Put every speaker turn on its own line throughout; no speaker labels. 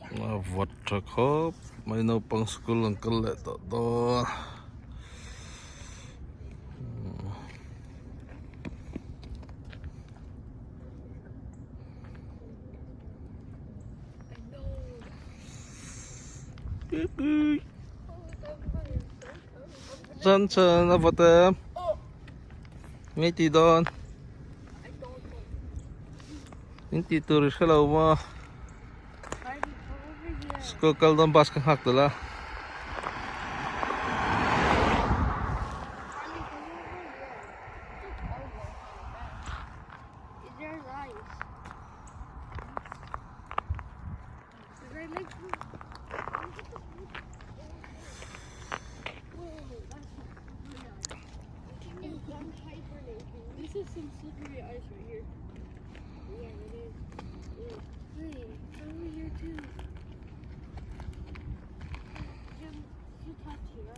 Water cup, may no pang school ang kalit to. Saan na bata? Ngay ti doon. Hindi turis ka lang mo. School ka lang bas kang hakdala.
This is some slippery ice right here. Yeah, it is. Hey, over here too. Jim, you touch here.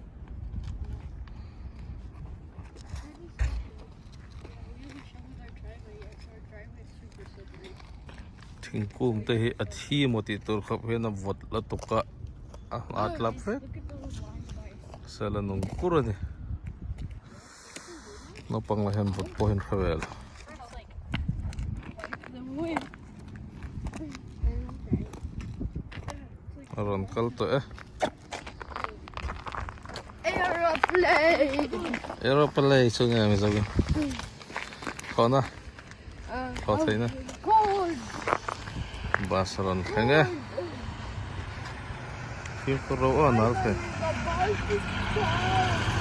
We haven't shoveled our driveway yet, so our driveway is super slippery.
Tingkung tahi at himo ti tur kap hen na vot la tuka. At lapret.
Look at those line bikes.
Sala nung kura ni. No panglahan vot pohin kawel.
The wind.
Aron kalto
Aeroplane!
Aeroplane so nga mi sabi. Kona. Kotay na.
Cold!
Basaron kanga. Here ko raw on alfe.
The bike is cold!